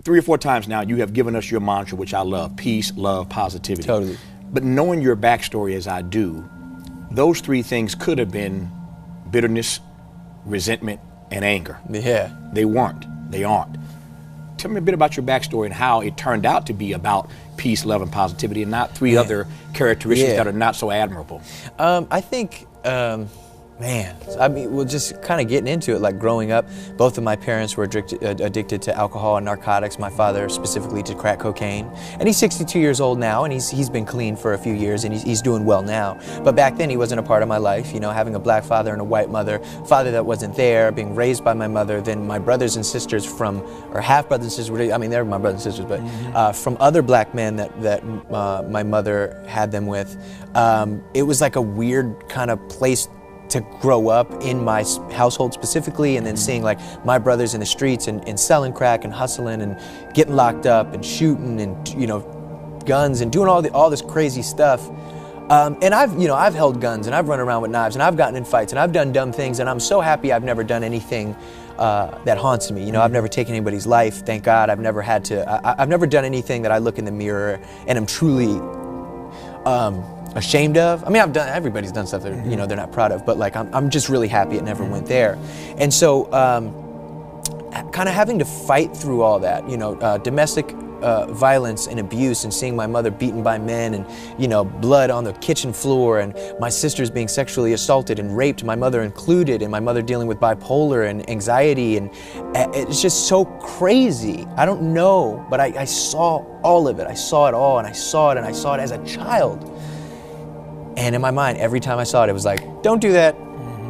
3 or 4 times now you have given us your mantra, which I love: peace, love, positivity. Totally. But knowing your backstory as I do, those 3 things could have been bitterness, resentment, and anger. Yeah. They weren't. They aren't. Tell me a bit about your backstory and how it turned out to be about peace, love, and positivity, and not 3 other characteristics that are not so admirable. I think, man, I mean, well, just kind of getting into it, like growing up, both of my parents were addicted to alcohol and narcotics. My father specifically to crack cocaine. And he's 62 years old now, and he's been clean for a few years, and he's doing well now. But back then, he wasn't a part of my life, you know, having a black father and a white mother, father that wasn't there, being raised by my mother, then my brothers and sisters or half brothers and sisters, I mean, they're my brothers and sisters, but from other black men that my mother had them with. It was like a weird kind of place to grow up in my household specifically, and then seeing like my brothers in the streets and selling crack and hustling and getting locked up and shooting and, you know, guns and doing all this crazy stuff. And I've held guns and I've run around with knives and I've gotten in fights and I've done dumb things, and I'm so happy I've never done anything that haunts me. You know, I've never taken anybody's life, thank God. I've never had to, I've never done anything that I look in the mirror and I'm truly ashamed of. I mean, everybody's done stuff that, you know, they're not proud of, but like, I'm just really happy it never went there. And so, kind of having to fight through all that, you know, domestic violence and abuse, and seeing my mother beaten by men, and, you know, blood on the kitchen floor, and my sisters being sexually assaulted and raped, my mother included, and my mother dealing with bipolar and anxiety, and it's just so crazy. I don't know, but I saw all of it. I saw it all, and I saw it as a child. And in my mind, every time I saw it, it was like, don't do that.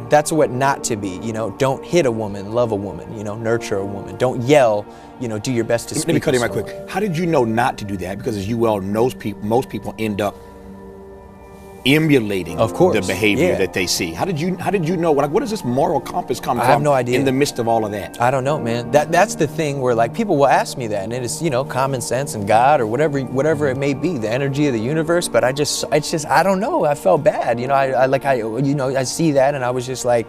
That's what not to be, you know. Don't hit a woman, love a woman, you know, nurture a woman. Don't yell, you know, do your best to speak. Let me cut in right quick. How did you know not to do that? Because as you well know, most people end up emulating the behavior that they see. How did you know? Like, what is this moral compass coming from? I have no idea. In the midst of all of that. I don't know, man. That's the thing where, like, people will ask me that, and it is, you know, common sense and God or whatever it may be, the energy of the universe. But it's just I don't know. I felt bad, you know. I see that, and I was just like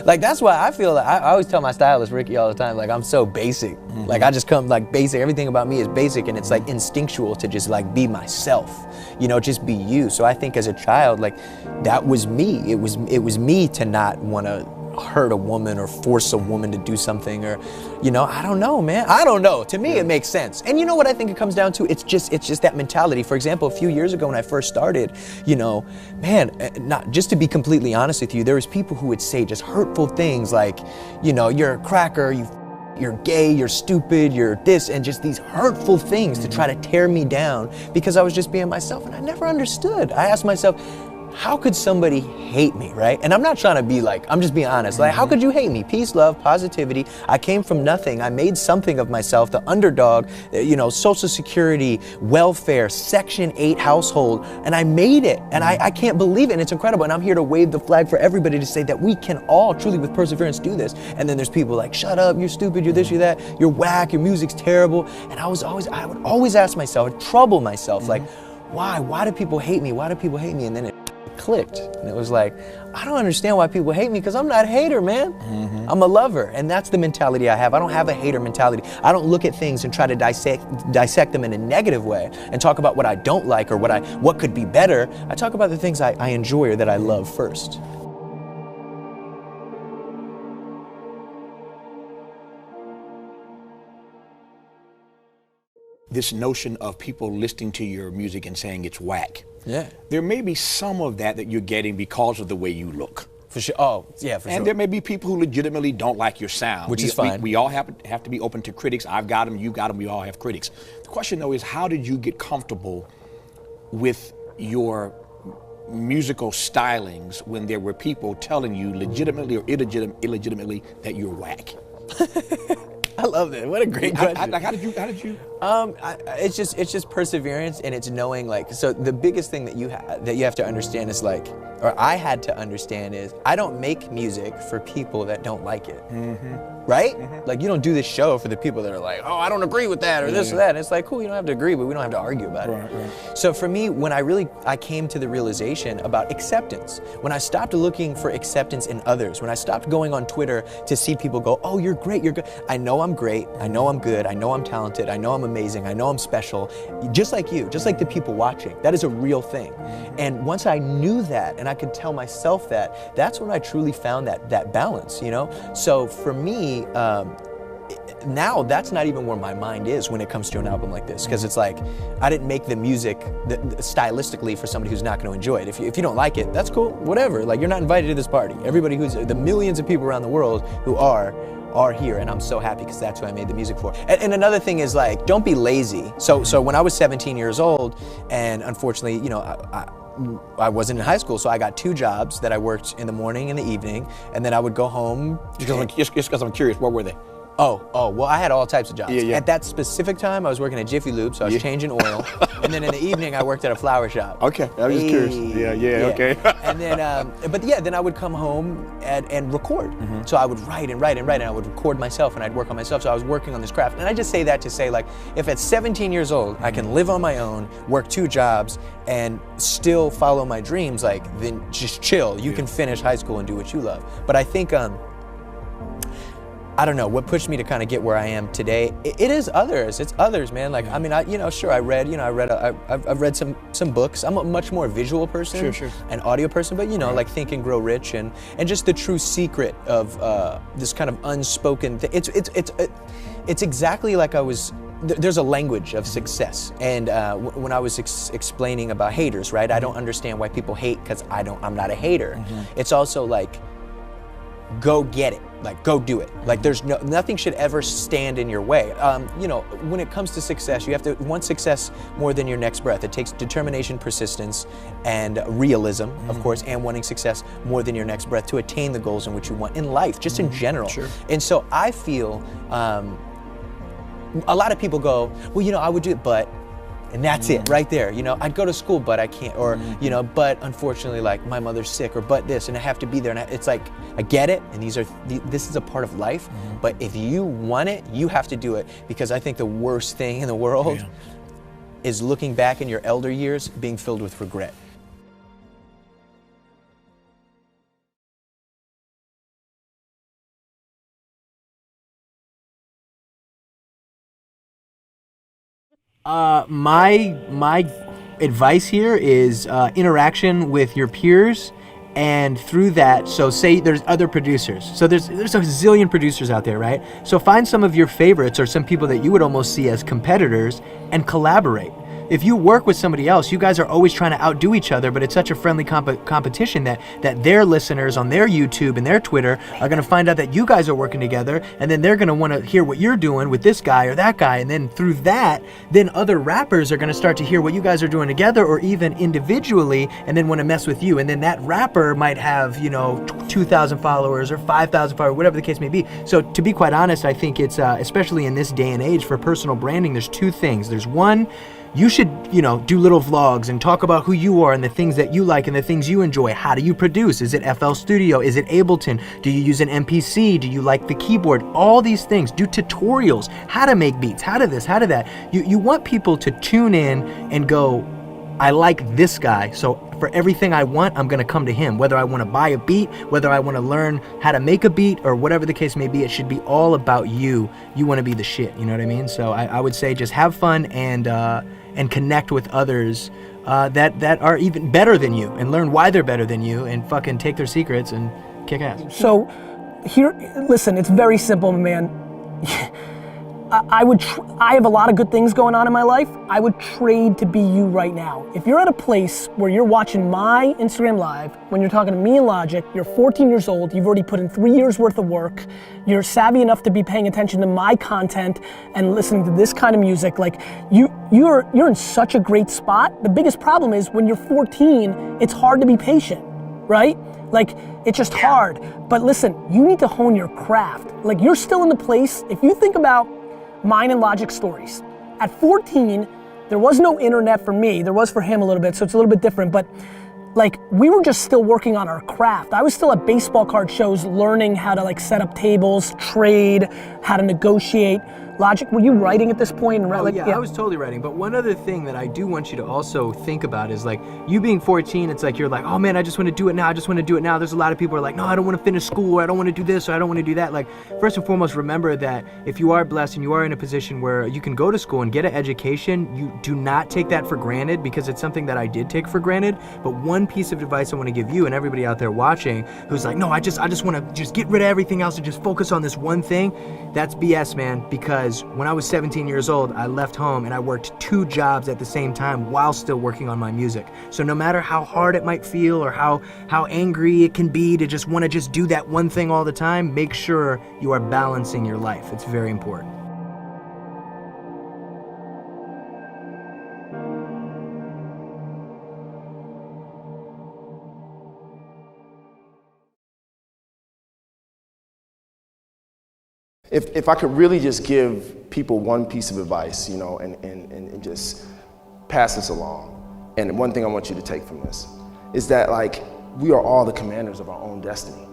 that's why I feel like I always tell my stylist Ricky all the time, like, I'm so basic. Like, I just come like basic. Everything about me is basic, and it's like instinctual to just like be myself, you know, just be you. So I think as a child, like, that was me. It was me to not want to hurt a woman or force a woman to do something, or, you know, I don't know, man. I don't know. To me, it makes sense. And you know what I think it comes down to? It's just that mentality. For example, a few years ago when I first started, you know, man, not just to be completely honest with you, there was people who would say just hurtful things like, you know, you're a cracker, you're gay, you're stupid, you're this, and just these hurtful things to try to tear me down because I was just being myself, and I never understood. I asked myself, how could somebody hate me, right? And I'm not trying to be like, I'm just being honest. Like, how could you hate me? Peace, love, positivity. I came from nothing. I made something of myself, the underdog, you know, Social Security, welfare, Section 8 household, and I made it. And I can't believe it, and it's incredible. And I'm here to wave the flag for everybody to say that we can all truly with perseverance do this. And then there's people like, shut up, you're stupid, you're this, you're that, you're whack, your music's terrible. And I would always ask myself, trouble myself, like, why do people hate me? Why do people hate me? And then it clicked, and it was like, I don't understand why people hate me, because I'm not a hater, man. I'm a lover, and that's the mentality I have. I don't have a hater mentality. I don't look at things and try to dissect them in a negative way and talk about what I don't like or what could be better. I talk about the things I enjoy or that I love first. This notion of people listening to your music and saying it's whack. Yeah. There may be some of that you're getting because of the way you look. For sure. Oh, yeah, for sure. And there may be people who legitimately don't like your sound. Which is fine. We all have to be open to critics. I've got them, you got them, we all have critics. The question, though, is how did you get comfortable with your musical stylings when there were people telling you legitimately or illegitimately that you're whack? I love that. What a great question. How did you? It's just perseverance, and it's knowing, like, so the biggest thing that you have to understand is, like, or I had to understand is, I don't make music for people that don't like it. right? Like, you don't do this show for the people that are like, oh, I don't agree with that or this or that. And it's like, cool, you don't have to agree, but we don't have to argue about it. So for me, when I came to the realization about acceptance, when I stopped looking for acceptance in others, when I stopped going on Twitter to see people go, oh, you're great, you're good. I know I'm great, I know I'm good, I know I'm talented, I know I'm amazing, I know I'm special, just like you, just like the people watching. That is a real thing. And once I knew that and I could tell myself that, that's when I truly found that balance, you know? So for me, now that's not even where my mind is when it comes to an album like this, because it's like, I didn't make the music stylistically for somebody who's not going to enjoy it. If you don't like it, that's cool, whatever. Like, you're not invited to this party. Everybody the millions of people around the world who are here, and I'm so happy because that's who I made the music for. And another thing is, like, don't be lazy. So when I was 17 years old, and unfortunately, you know, I wasn't in high school, so I got 2 jobs that I worked in the morning and the evening, and then I would go home. Just because I'm curious, what were they? Oh, well, I had all types of jobs. Yeah. At that specific time, I was working at Jiffy Lube, so I was changing oil. And then in the evening, I worked at a flower shop. Okay, I was just curious. Yeah, okay. And then, then I would come home and record. So I would write and I would record myself and I'd work on myself. So I was working on this craft. And I just say that to say, like, if at 17 years old, I can live on my own, work 2 jobs, and still follow my dreams, like, then just chill. You can finish high school and do what you love. But I think, I don't know, what pushed me to kind of get where I am today, it is others. It's others, man. Like, I mean, I've read some books. I'm a much more visual person, an audio person, but, you know, like Think and Grow Rich and just the true secret of this kind of unspoken thing. It's exactly like there's a language of success. And when I was explaining about haters, right? I don't understand why people hate because I'm not a hater. It's also like, go get it, like, go do it. Like, there's nothing should ever stand in your way. You know, when it comes to success, you have to want success more than your next breath. It takes determination, persistence, and realism, of course, and wanting success more than your next breath to attain the goals in which you want in life, just in general. And so I feel, a lot of people go, well, you know, I would do it, but, and that's it right there. You know, I'd go to school, but I can't, or, you know, but unfortunately, like, my mother's sick, or but this, and I have to be there. And it's like, I get it, and this is a part of life, but if you want it, you have to do it, because I think the worst thing in the world is looking back in your elder years being filled with regret. My advice here is interaction with your peers, and through that, so say there's other producers. So there's a zillion producers out there, right? So find some of your favorites or some people that you would almost see as competitors and collaborate. If you work with somebody else, you guys are always trying to outdo each other, but it's such a friendly competition that their listeners on their YouTube and their Twitter are going to find out that you guys are working together, and then they're going to want to hear what you're doing with this guy or that guy, and then through that, then other rappers are going to start to hear what you guys are doing together or even individually, and then want to mess with you, and then that rapper might have, you know, 2,000 followers or 5,000 followers, whatever the case may be. So to be quite honest, I think it's, especially in this day and age for personal branding, there's 2 things. There's one, you should, you know, do little vlogs and talk about who you are and the things that you like and the things you enjoy. How do you produce? Is it FL Studio? Is it Ableton? Do you use an MPC? Do you like the keyboard? All these things. Do tutorials. How to make beats. How to this, how to that. You want people to tune in and go, I like this guy, so for everything I want, I'm gonna come to him. Whether I wanna buy a beat, whether I wanna learn how to make a beat, or whatever the case may be, it should be all about you. You wanna be the shit, you know what I mean? So I would say just have fun and connect with others that are even better than you, and learn why they're better than you, and fucking take their secrets and kick ass. So here, listen, it's very simple, man. I have a lot of good things going on in my life. I would trade to be you right now. If you're at a place where you're watching my Instagram Live, when you're talking to me and Logic, you're 14 years old, you've already put in 3 years worth of work, you're savvy enough to be paying attention to my content and listening to this kind of music, like you're in such a great spot. The biggest problem is when you're 14, it's hard to be patient, right? Like, it's just hard. But listen, you need to hone your craft. Like, you're still in the place, if you think about mine and Logic's stories. At 14, there was no internet for me. There was for him a little bit, so it's a little bit different. But Like, we were just still working on our craft. I was still at baseball card shows learning how to like set up tables, trade, how to negotiate. Logic, were you writing at this point? And I was totally writing. But one other thing that I do want you to also think about is like, you being 14, it's like you're like, oh man, I just want to do it now. I just want to do it now. There's a lot of people who are like, no, I don't want to finish school, or I don't want to do this, or I don't want to do that. Like, first and foremost, remember that if you are blessed and you are in a position where you can go to school and get an education, you do not take that for granted, because it's something that I did take for granted. But one piece of advice I want to give you and everybody out there watching who's like, no, I just want to just get rid of everything else and just focus on this one thing. That's BS, man, because when I was 17 years old, I left home and I worked 2 jobs at the same time while still working on my music. So no matter how hard it might feel or how angry it can be to just want to just do that one thing all the time, make sure you are balancing your life. It's very important. If I could really just give people one piece of advice, you know, and just pass this along, and one thing I want you to take from this is that, like, we are all the commanders of our own destiny.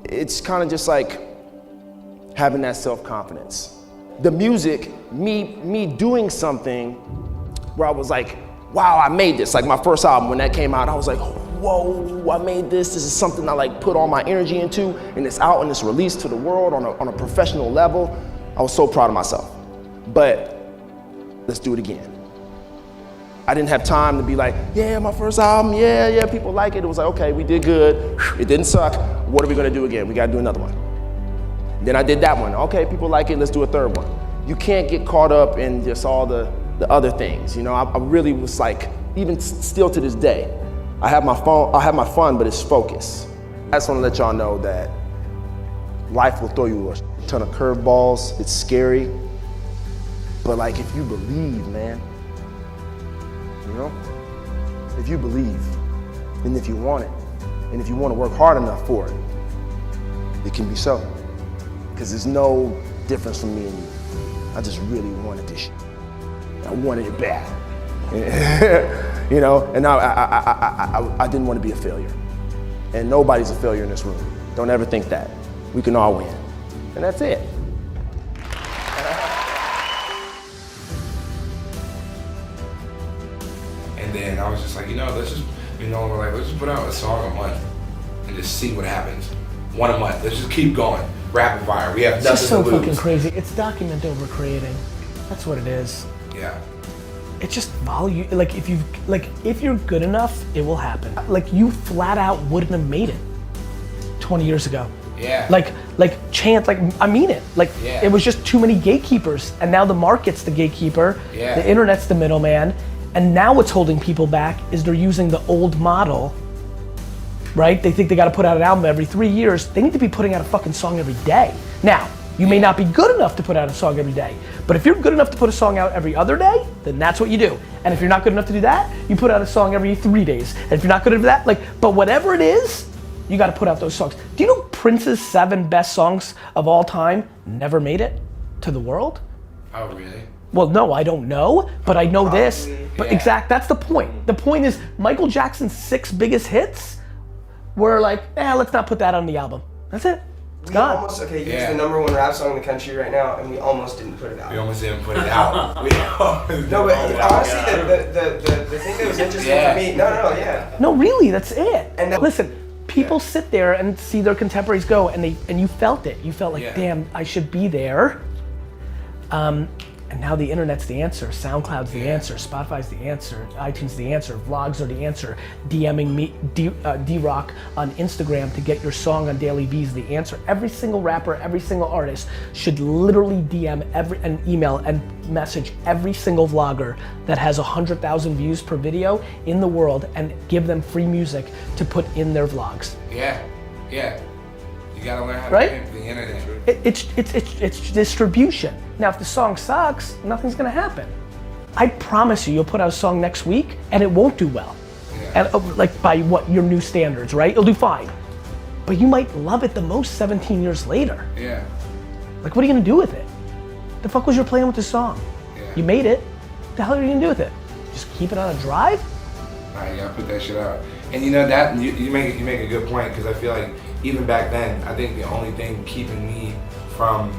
It's kind of just like having that self-confidence. The music, me doing something where I was like, wow, I made this. Like my first album, when that came out, I was like, whoa, I made this. This is something I like put all my energy into, and it's out and it's released to the world on a professional level. I was so proud of myself. But let's do it again. I didn't have time to be like, yeah, my first album, yeah, people like it. It was like, okay, we did good. It didn't suck. What are we gonna do again? We gotta do another one. Then I did that one. Okay, people like it, let's do a third one. You can't get caught up in just all the other things. You know, I really was like, even still to this day, I have my fun, but it's focus. I just wanna let y'all know that life will throw you a ton of curveballs. It's scary, but like, if you believe, man, you know? If you believe, and if you want it, and if you want to work hard enough for it, it can be so. Because there's no difference from me and you. I just really wanted this shit. I wanted it bad. You know, and I didn't want to be a failure. And nobody's a failure in this room. Don't ever think that. We can all win. And that's it. And then I was just like, let's just put out a song a month and just see what happens. One a month. Let's just keep going. Rapid fire. We have nothing to lose. It's just so fucking crazy. It's document over creating. That's what it is. Yeah. It's just volume. Like if you're good enough, it will happen. Like you flat out wouldn't have made it 20 years ago. Yeah. Like chance. Like I mean it. Like yeah. It was just too many gatekeepers, and now the market's the gatekeeper. Yeah. The internet's the middleman. And now what's holding people back is they're using the old model, right? They think they gotta put out an album every 3 years. They need to be putting out a fucking song every day. Now, you may not be good enough to put out a song every day, but if you're good enough to put a song out every other day, then that's what you do. And if you're not good enough to do that, you put out a song every 3 days. And if you're not good at that, but whatever it is, you gotta put out those songs. Do you know Prince's 7 best songs of all time never made it to the world? Oh, really? Well, no, I don't know, but I know this. But yeah. That's the point. The point is Michael Jackson's 6 biggest hits were like, let's not put that on the album. That's it. It's gone. He's the #1 rap song in the country right now, and we almost didn't put it out. We almost didn't put it out. No, but honestly, the thing that was interesting for me, yeah. No, really, that's it. And listen, people sit there and see their contemporaries go, and you felt it. You felt like, damn, I should be there. And now the internet's the answer. SoundCloud's the answer. Spotify's the answer. iTunes the answer. Vlogs are the answer. DMing me, D-Rock on Instagram to get your song on Daily V is the answer. Every single rapper, every single artist should literally DM and email and message every single vlogger that has 100,000 views per video in the world and give them free music to put in their vlogs. Yeah. You gotta learn how to right? the internet. It's distribution. Now, if the song sucks, nothing's gonna happen. I promise you'll put out a song next week and it won't do well. Yeah. And by your new standards, right? It'll do fine. But you might love it the most 17 years later. Yeah. Like, what are you gonna do with it? The fuck was your plan with the song? Yeah. You made it. What the hell are you gonna do with it? Just keep it on a drive? Nah, you gotta put that shit out. And you know that you make a good point, because I feel like even back then, I think the only thing keeping me from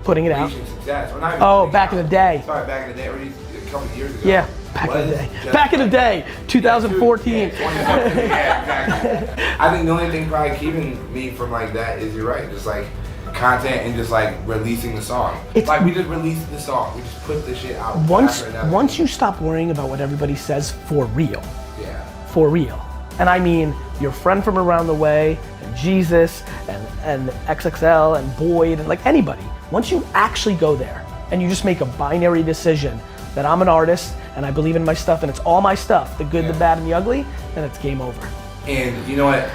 putting it out. reaching success, or not even Oh, putting back it in out. the day. Sorry, back in the day, or a couple of years ago. Yeah, back in the day. just- Back in the day, 2014. Yeah, 2014. Yeah, exactly. I think the only thing probably keeping me from like that is, you're right, just like content and just like releasing the song. It's like we just released the song. We just put the shit out. Once you stop worrying about what everybody says for real. Yeah. For real. And I mean your friend from around the way, and Jesus, and XXL, and Boyd, and like anybody. Once you actually go there and you just make a binary decision that I'm an artist and I believe in my stuff and it's all my stuff, the good, the bad, and the ugly, then it's game over. And you know what?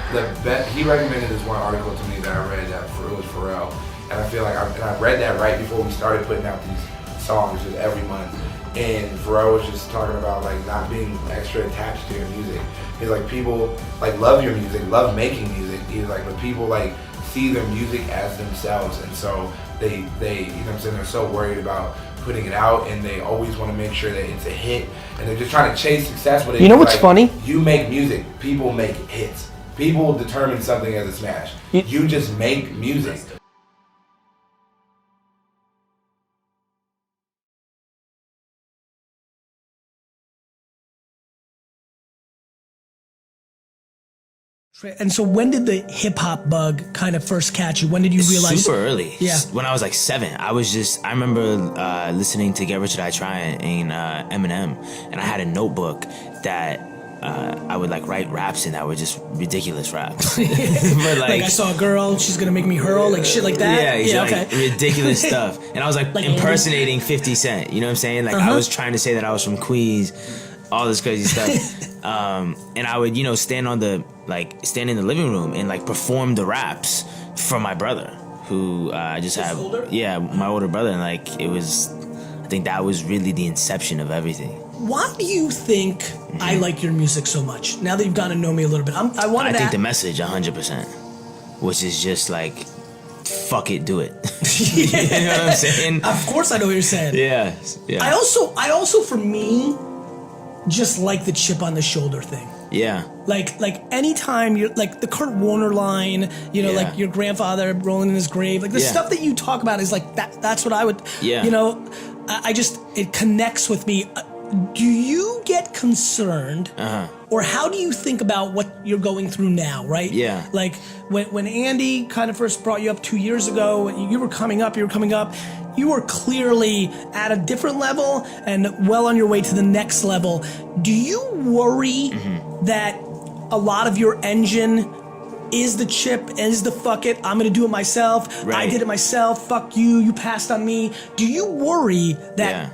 He recommended this one article to me that I read that it was Pharrell, and I feel like I read that right before we started putting out these songs just every month. And Pharrell was just talking about like not being extra attached to your music. He's like, people like love your music, love making music. He's like, but people like see their music as themselves, and so they you know what I'm saying, they're so worried about putting it out, and they always want to make sure that it's a hit, and they're just trying to chase success with it. You know what's like, funny? You make music, people make hits. People determine something as a smash. You just make music. And so when did the hip hop bug kind of first catch you? When did you realize? Super early. Yeah. When I was like 7, I remember listening to Get Rich or Die Trying and Eminem, and I had a notebook that I would like write raps in that were just ridiculous raps. But, like I saw a girl, she's gonna make me hurl, like shit like that. Yeah, like, okay. Ridiculous stuff. And I was like impersonating 50 Cent. You know what I'm saying? Like I was trying to say that I was from Queens, all this crazy stuff. And I would, stand in the living room and like perform the raps for my brother, who I just have. Older? Yeah, my older brother, and like I think that was really the inception of everything. Why do you think I like your music so much? Now that you've gotten to know me a little bit, I think the message 100%, which is just like, fuck it, do it. You know what I'm saying? Of course, I know what you're saying. Yeah. I also, for me, just like the chip on the shoulder thing. Yeah. Like anytime you're like the Kurt Warner line, like your grandfather rolling in his grave, like the stuff that you talk about is like that's what I would, it connects with me. Do you get concerned, or how do you think about what you're going through now, right? Yeah. Like when Andy kind of first brought you up 2 years ago, you were coming up, you were clearly at a different level and well on your way to the next level. Do you worry that a lot of your engine is the chip, is the fuck it, I'm gonna do it myself, right. I did it myself, fuck you, you passed on me. Do you worry that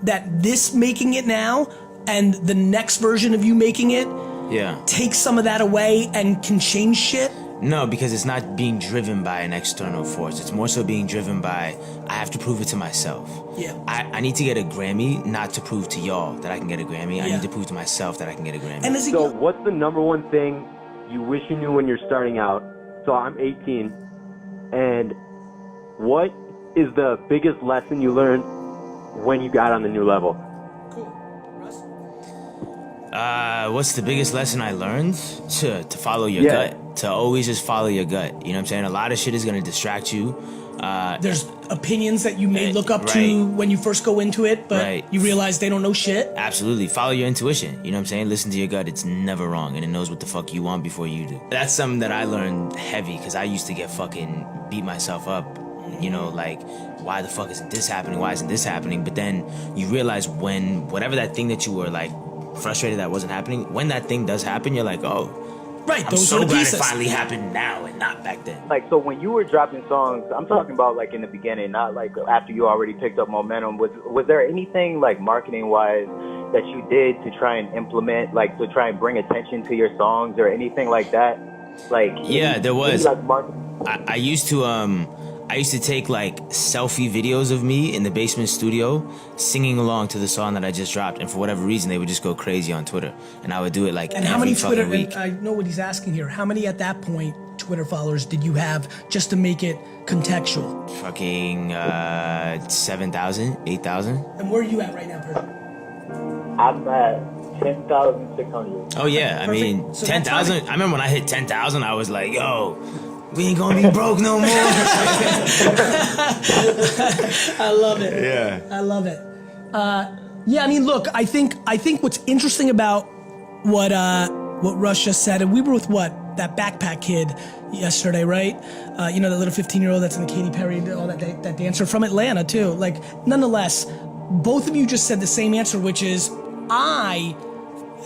that this making it now and the next version of you making it takes some of that away and can change shit? No, because it's not being driven by an external force. It's more so being driven by, I have to prove it to myself. Yeah. I need to get a Grammy, not to prove to y'all that I can get a Grammy. I need to prove to myself that I can get a Grammy. And so what's the number one thing you wish you knew when you're starting out? So I'm 18. And what is the biggest lesson you learned when you got on the new level? Cool. Russ? What's the biggest lesson I learned? To follow your gut. To always just follow your gut. You know what I'm saying? A lot of shit is going to distract you. There's opinions that you may look up to when you first go into it, but you realize they don't know shit. Absolutely. Follow your intuition. You know what I'm saying? Listen to your gut. It's never wrong, and it knows what the fuck you want before you do. That's something that I learned heavy, because I used to get fucking beat myself up. Like, why the fuck isn't this happening? Why isn't this happening? But then you realize when whatever that thing that you were like frustrated that wasn't happening, when that thing does happen, you're like, oh, right, I'm so glad it finally happened now and not back then. Like, so when you were dropping songs, I'm talking about like in the beginning, not like after you already picked up momentum. Was there anything like marketing wise that you did to try and implement, like to try and bring attention to your songs or anything like that? Like, there was. Like I used to take like selfie videos of me in the basement studio singing along to the song that I just dropped, and for whatever reason they would just go crazy on Twitter, and I would do it like and every how many fucking Twitter week. and I know what he's asking here, how many at that point Twitter followers did you have just to make it contextual? Fucking 7,000, 8,000. And where are you at right now, Persian? I'm at 10,600. Oh yeah, I mean, So 10,000. I remember when I hit 10,000, I was like, yo, we ain't gonna be broke no more. I love it. Yeah. I love it. Yeah, I mean, look, I think what's interesting about what Russ just said, and we were with that backpack kid yesterday, right? You know, that little 15-year-old that's in the Katy Perry, all that dancer from Atlanta too. Like, nonetheless, both of you just said the same answer, which is I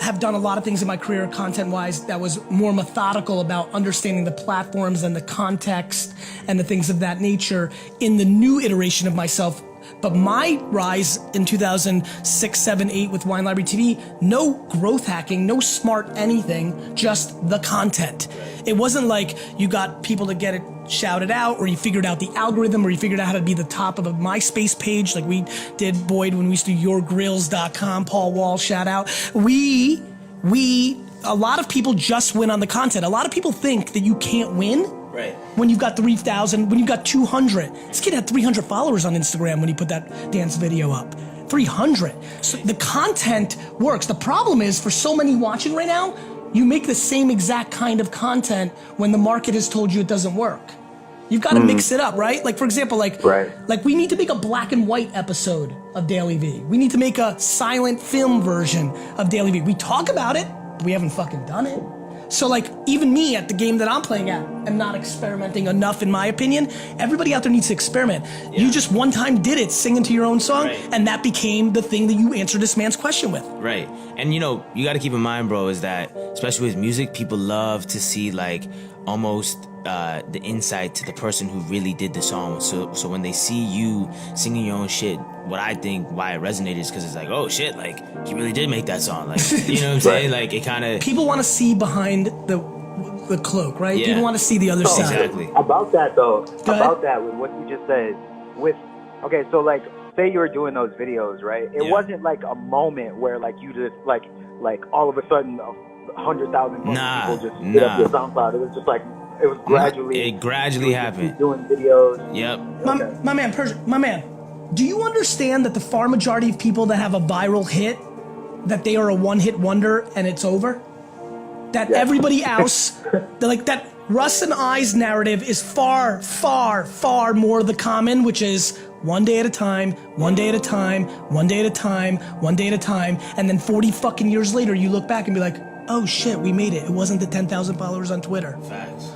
have done a lot of things in my career content-wise that was more methodical about understanding the platforms and the context and the things of that nature in the new iteration of myself. But my rise in 2006, 7, 8 with Wine Library TV, no growth hacking, no smart anything, just the content. It wasn't like you got people to get it shouted out, or you figured out the algorithm, or you figured out how to be the top of a MySpace page like we did, Boyd, when we used to do yourgrills.com, Paul Wall, shout out. A lot of people just win on the content. A lot of people think that you can't win. Right. When you've got 3,000, when you've got 200. This kid had 300 followers on Instagram when he put that dance video up. 300. So the content works. The problem is, for so many watching right now, you make the same exact kind of content when the market has told you it doesn't work. You've got to mix it up, right? Like, for example, like we need to make a black and white episode of Daily V. We need to make a silent film version of Daily V. We talk about it, but we haven't fucking done it. So like, even me at the game that I'm playing at am not experimenting enough, in my opinion. Everybody out there needs to experiment. Yeah. You just one time did it, singing to your own song, and that became the thing that you answered this man's question with. Right. And you know, you got to keep in mind, bro, is that especially with music, people love to see like almost the insight to the person who really did the song. So when they see you singing your own shit, what I think why it resonated is because it's like, oh shit, like he really did make that song. Like, you know what I'm saying? Like, it kind of, people want to see behind the cloak, right? Yeah. People want to see the other side. Exactly. About that though, Go that with what you just said, okay, so like, say you were doing those videos, right? It wasn't like a moment where like you just like all of a sudden 100,000 people just hit up your SoundCloud. It was just like, it was gradually. It gradually happened. Doing videos. Yep. My man, do you understand that the far majority of people that have a viral hit, that they are a one-hit wonder and it's over? That everybody else, like that Russ and I's narrative is far, far, far more the common, which is one day at a time, one day at a time, one day at a time, one day at a time, and then 40 fucking years later, you look back and be like, oh shit, we made it. It wasn't the 10,000 followers on Twitter. Facts.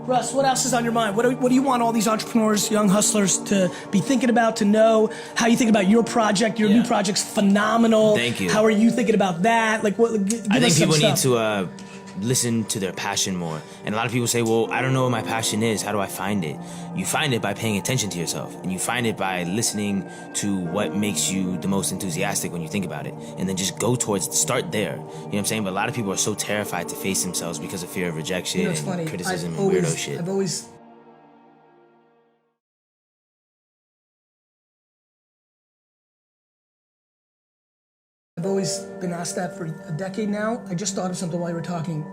Russ, what else is on your mind? What do you want all these entrepreneurs, young hustlers to be thinking about, to know? How you think about your project? Your new project's phenomenal. Thank you. How are you thinking about that? Like, what? I think people need to listen to their passion more. And a lot of people say, well, I don't know what my passion is. How do I find it? You find it by paying attention to yourself. And you find it by listening to what makes you the most enthusiastic when you think about it. And then just start there. You know what I'm saying? But a lot of people are so terrified to face themselves because of fear of rejection and criticism and weirdo shit. I've always been asked that for a decade now. I just thought of something while you were talking.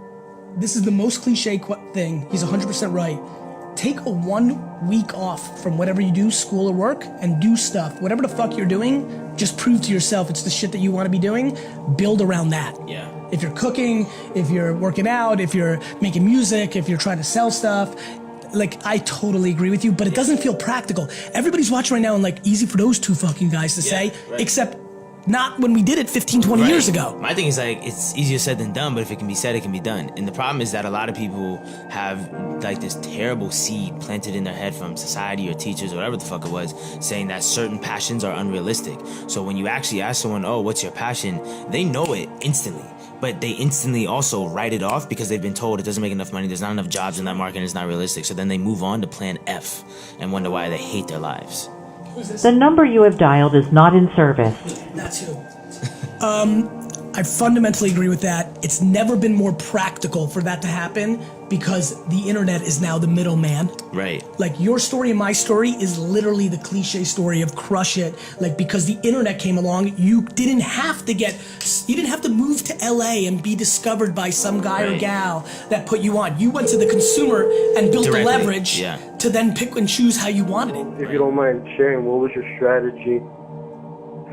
This is the most cliche thing. He's 100% right. Take a 1 week off from whatever you do, school or work, and do stuff. Whatever the fuck you're doing, just prove to yourself it's the shit that you want to be doing. Build around that. Yeah. If you're cooking, if you're working out, if you're making music, if you're trying to sell stuff, like, I totally agree with you, but it doesn't feel practical. Everybody's watching right now and like, easy for those two fucking guys to say, except not when we did it 15, 20 years ago. My thing is like, it's easier said than done, but if it can be said, it can be done. And the problem is that a lot of people have like this terrible seed planted in their head from society or teachers or whatever the fuck it was, saying that certain passions are unrealistic. So when you actually ask someone, oh, what's your passion? They know it instantly. But they instantly also write it off because they've been told it doesn't make enough money, there's not enough jobs in that market, and it's not realistic. So then they move on to plan F and wonder why they hate their lives. The number you have dialed is not in service. That's who. I fundamentally agree with that. It's never been more practical for that to happen because the internet is now the middleman. Right. Like, your story and my story is literally the cliche story of crush it. Like, because the internet came along, you didn't have to move to LA and be discovered by some guy or gal that put you on. You went to the consumer and built the leverage to then pick and choose how you wanted it. If you don't mind sharing, what was your strategy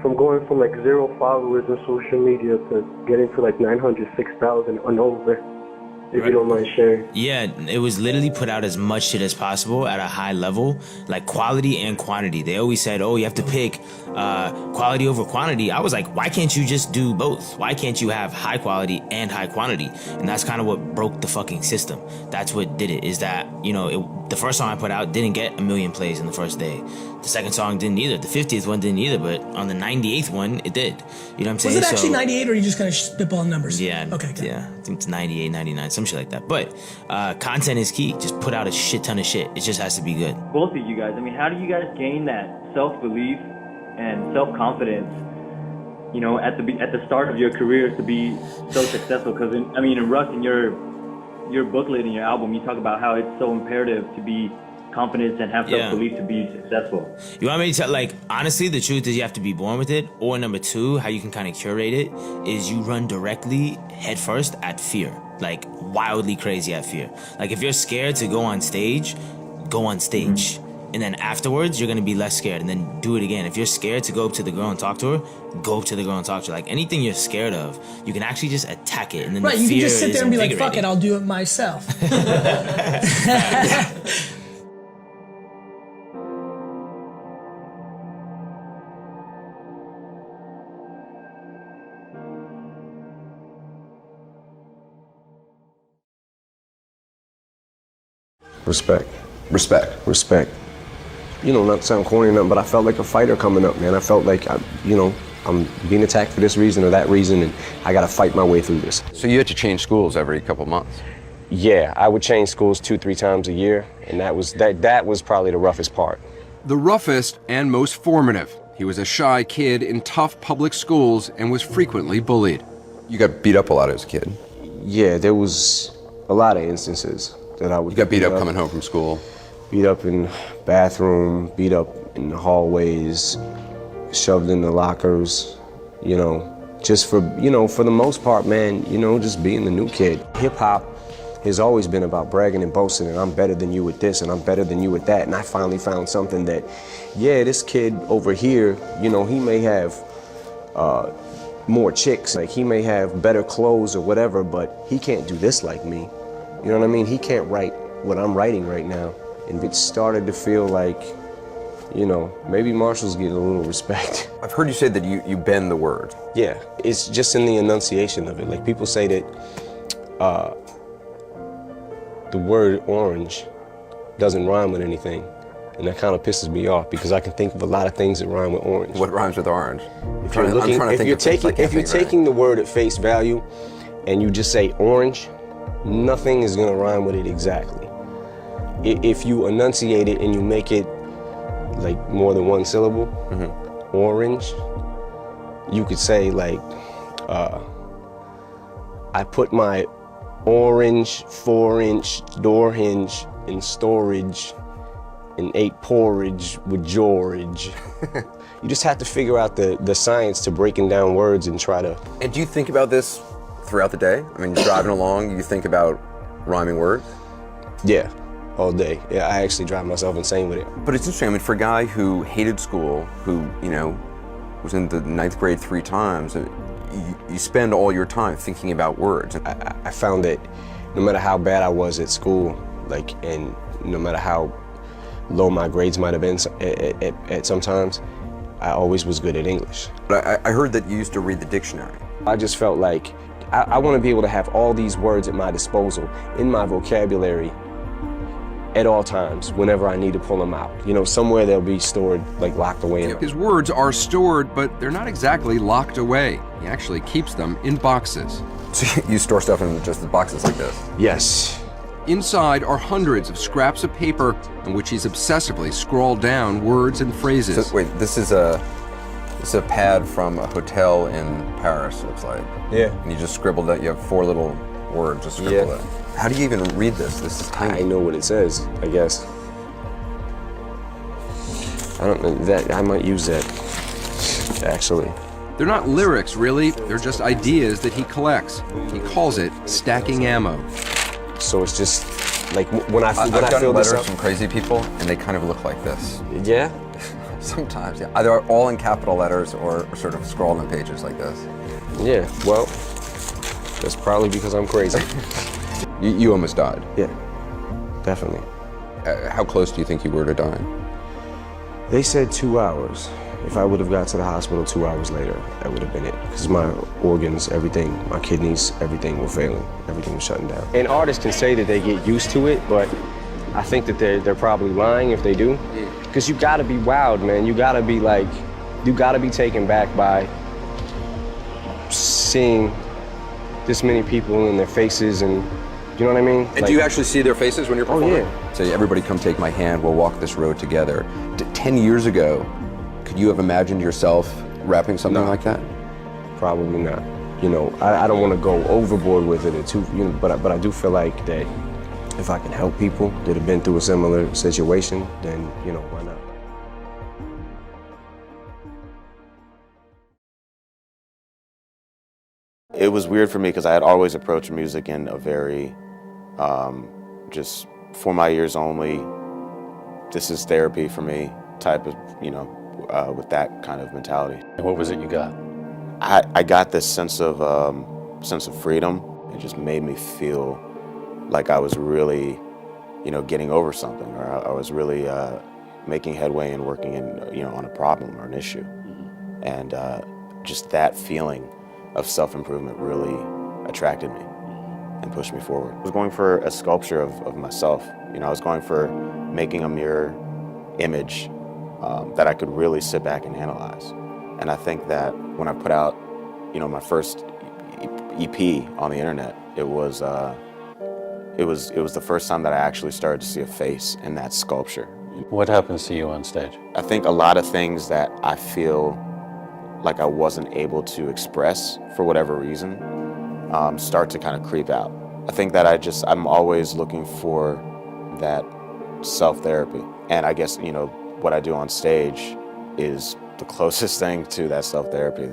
from going from like 0 followers on social media to getting to like 906,000 and over, if you don't mind sharing. Yeah, it was literally put out as much shit as possible at a high level, like quality and quantity. They always said, oh, you have to pick quality over quantity. I was like, why can't you just do both? Why can't you have high quality and high quantity? And that's kind of what broke the fucking system. That's what did it, is that, you know, the first song I put out didn't get 1 million plays in the first day. The second song didn't either. The 50th one didn't either, but on the 98th one, it did. You know what I'm saying? Was it actually 98, or are you just kind of spitballing numbers? Yeah. Okay. Good. Yeah. I think it's 98, 99, some shit like that. But content is key. Just put out a shit ton of shit. It just has to be good. Both of you guys, I mean, how do you guys gain that self-belief and self-confidence, you know, at the start of your career to be so successful? Because, I mean, in Russ, in your booklet and your album, you talk about how it's so imperative to be confident and have self-belief to be successful. You want me to tell, like, honestly, the truth is you have to be born with it. Or number two, how you can kind of curate it is you run directly headfirst at fear. Like, wildly crazy at fear. Like, if you're scared to go on stage, go on stage. And then afterwards, you're going to be less scared. And then do it again. If you're scared to go up to the girl and talk to her, go up to the girl and talk to her. Like, anything you're scared of, you can actually just attack it. And then right, the you fear can just sit there and be like, fuck invigorating. it, I'll do it myself. Respect. You know, not to sound corny or nothing, but I felt like a fighter coming up, man. I felt like, I'm being attacked for this reason or that reason, and I got to fight my way through this. So you had to change schools every couple months? Yeah, I would change schools 2-3 times a year, and that was probably the roughest part. The roughest and most formative. He was a shy kid in tough public schools and was frequently bullied. You got beat up a lot as a kid? Yeah, there was a lot of instances that I would. You got beat up coming home from school? Beat up in bathroom, beat up in the hallways, shoved in the lockers, you know, just for the most part, man, you know, just being the new kid. Hip hop has always been about bragging and boasting, and I'm better than you with this, and I'm better than you with that. And I finally found something that, yeah, this kid over here, you know, he may have more chicks, like he may have better clothes or whatever, but he can't do this like me. You know what I mean? He can't write what I'm writing right now. And it started to feel like, you know, maybe Marshall's getting a little respect. I've heard you say that you bend the word. Yeah, it's just in the enunciation of it. Like, people say that the word orange doesn't rhyme with anything. And that kind of pisses me off because I can think of a lot of things that rhyme with orange. What rhymes with orange? If you're taking the word at face value and you just say orange, nothing is gonna rhyme with it exactly. If you enunciate it and you make it like more than one syllable, orange, you could say like, I put my orange 4-inch door hinge in storage and ate porridge with George. You just have to figure out the science to breaking down words and try to. And do you think about this throughout the day? I mean, you're driving along, you think about rhyming words? Yeah. All day. Yeah, I actually drive myself insane with it. But it's interesting, I mean, for a guy who hated school, who, you know, was in the 9th grade 3 times, you spend all your time thinking about words. I found that no matter how bad I was at school, like, and no matter how low my grades might have been at sometimes, I always was good at English. But I heard that you used to read the dictionary. I just felt like I want to be able to have all these words at my disposal in my vocabulary at all times, whenever I need to pull them out. You know, somewhere they'll be stored, like locked away. His words are stored, but they're not exactly locked away. He actually keeps them in boxes. So you store stuff in just boxes like this? Yes. Inside are hundreds of scraps of paper on which he's obsessively scrawled down words and phrases. So, wait, this is a pad from a hotel in Paris, it looks like. Yeah. And you just scribbled that, you have 4 little words, just scribbled it. How do you even read this? This is tiny. I know what it says, I guess. I don't know, that I might use that, actually. They're not lyrics, really. They're just ideas that he collects. He calls it stacking ammo. So it's just, like, when I I've gotten fill this letters up from crazy people, and they kind of look like this. Yeah? Sometimes, yeah. Either all in capital letters or sort of scrawled on pages like this. Yeah, well, that's probably because I'm crazy. You almost died. Yeah, definitely. How close do you think you were to dying? They said 2 hours. If I would have got to the hospital 2 hours later, that would have been it. Because my organs, everything, my kidneys, everything were failing. Everything was shutting down. And artists can say that they get used to it, but I think that they're probably lying if they do. Because you gotta be wild, man. You gotta be like, you gotta be taken back by seeing this many people in their faces, and you know what I mean? And do you actually see their faces when you're performing? Oh, yeah. Say, everybody come take my hand, we'll walk this road together. 10 years ago, could you have imagined yourself rapping something like that? Probably not. You know, I don't want to go overboard with it, or too, you know, but I do feel like that if I can help people that have been through a similar situation, then, you know, why not? It was weird for me because I had always approached music in a very, just for my ears only, this is therapy for me type of, you know, with that kind of mentality. And what was it you got? I got this sense of freedom. It just made me feel like I was really, you know, getting over something, or I was really making headway and working in, you know, on a problem or an issue. And just that feeling of self-improvement really attracted me and pushed me forward. I was going for a sculpture of myself. You know, I was going for making a mirror image that I could really sit back and analyze. And I think that when I put out, you know, my first EP on the internet, it was the first time that I actually started to see a face in that sculpture. What happens to you on stage? I think a lot of things that I feel like I wasn't able to express for whatever reason start to kind of creep out. I think that I'm always looking for that self-therapy. And I guess, you know, what I do on stage is the closest thing to that self-therapy.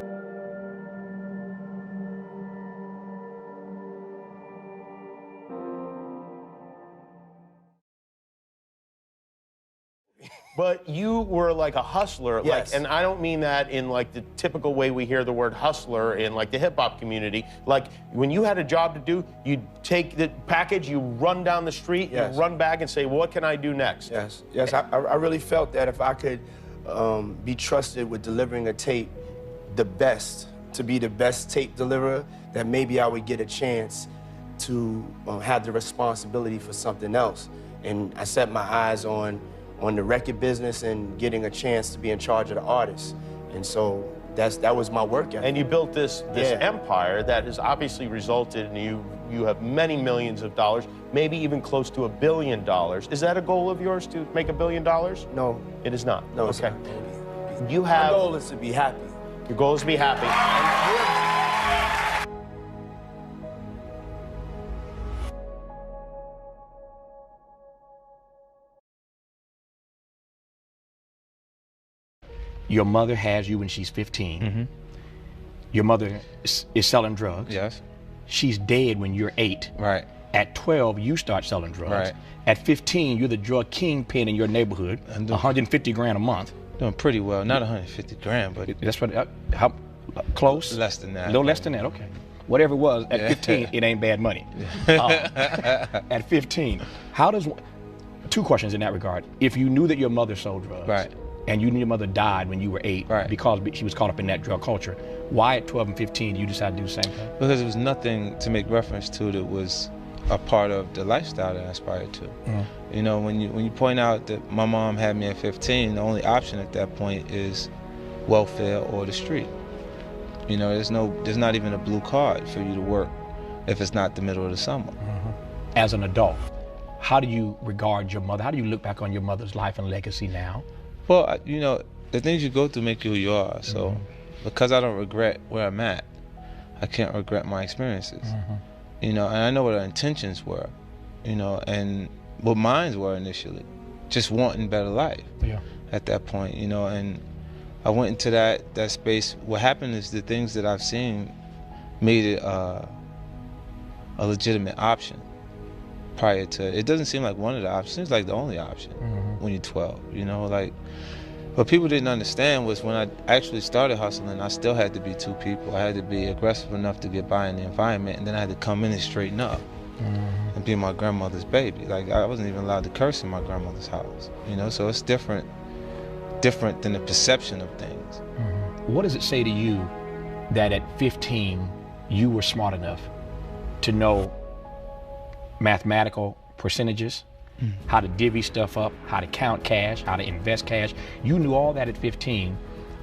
But you were like a hustler, Yes. like, and I don't mean that in like the typical way we hear the word hustler in like the hip hop community. Like when you had a job to do, you'd take the package, you run down the street, Yes. you run back and say, what can I do next? Yes, yes. I really felt that if I could be trusted with delivering a tape, to be the best tape deliverer, that maybe I would get a chance to have the responsibility for something else. And I set my eyes on the record business and getting a chance to be in charge of the artists. And so that was my work ethic. And you built this empire that has obviously resulted in you have many millions of dollars, maybe even close to $1 billion. Is that a goal of yours to make $1 billion? No. It is not? No, okay. You have. My goal is to be happy. Your goal is to be happy. Your mother has you when she's 15. Mm-hmm. Your mother is selling drugs. Yes. She's dead when you're 8. Right. At 12, you start selling drugs. Right. At 15, you're the drug kingpin in your neighborhood. 150 grand a month. Doing pretty well. Not 150 grand, but that's what. How close? Less than that. A little less than that. Okay. Whatever it was at 15, it ain't bad money. At 15, how does? Two questions in that regard. If you knew that your mother sold drugs, right, and you knew your mother died when you were 8, right, because she was caught up in that drug culture, why at 12 and 15 you decided to do the same thing? Because it was nothing to make reference to that was a part of the lifestyle that I aspired to. You know, when you point out that my mom had me at 15, the only option at that point is welfare or the street. You know, there's not even a blue card for you to work if it's not the middle of the summer. As an adult, how do you regard your mother? How do you look back on your mother's life and legacy now? Well, you know, the things you go through make you who you are. So because I don't regret where I'm at, I can't regret my experiences. You know, and I know what our intentions were, you know, and what mine were initially, just wanting better life at that point, you know, and I went into that space. What happened is the things that I've seen made it a legitimate option prior to, it doesn't seem like one of the options, it's like the only option when you're 12, you know, like What people didn't understand was when I actually started hustling, I still had to be two people. I had to be aggressive enough to get by in the environment, and then I had to come in and straighten up and be my grandmother's baby. Like, I wasn't even allowed to curse in my grandmother's house, you know? So it's different than the perception of things. What does it say to you that at 15, you were smart enough to know mathematical percentages, how to divvy stuff up, how to count cash, how to invest cash? You knew all that at 15,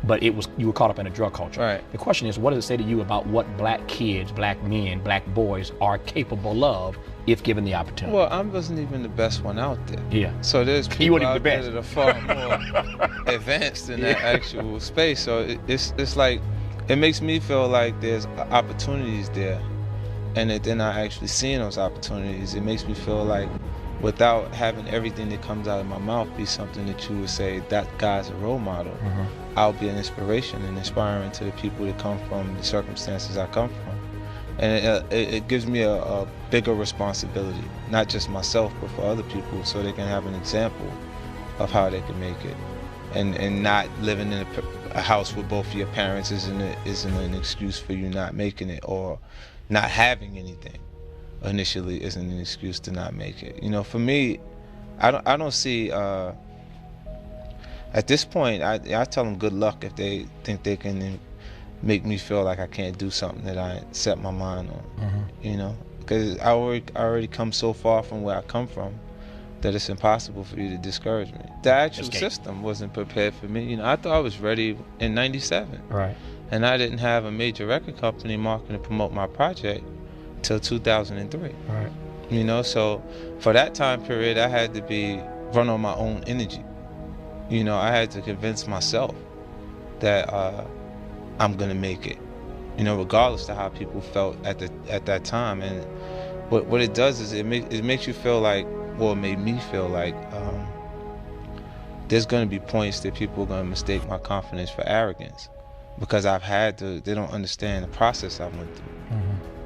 but you were caught up in a drug culture. Right. The question is, what does it say to you about what black kids, black men, black boys are capable of if given the opportunity? Well, I wasn't even the best one out there. Yeah. So there's You people weren't even out the there best. that are far more advanced in that actual space. So it's like, it makes me feel like there's opportunities there, and that they're not actually seeing those opportunities. It makes me feel like, without having everything that comes out of my mouth be something that you would say, that guy's a role model, I'll be an inspiration and inspiring to the people that come from the circumstances I come from. And it gives me a bigger responsibility, not just myself, but for other people, so they can have an example of how they can make it. And not living in a house with both of your parents isn't an excuse for you not making it, or not having anything initially isn't an excuse to not make it. You know, for me, I don't see, at this point, I tell them good luck if they think they can make me feel like I can't do something that I set my mind on, you know? Because I already come so far from where I come from that it's impossible for you to discourage me. The actual system wasn't prepared for me. You know, I thought I was ready in '97. Right. And I didn't have a major record company marketing to promote my project till 2003. Right. You know, so for that time period, I had to run on my own energy. You know, I had to convince myself that I'm gonna make it. You know, regardless of how people felt at that time. And what it does is it makes you feel like, well, it made me feel like there's gonna be points that people are gonna mistake my confidence for arrogance, because they don't understand the process I went through.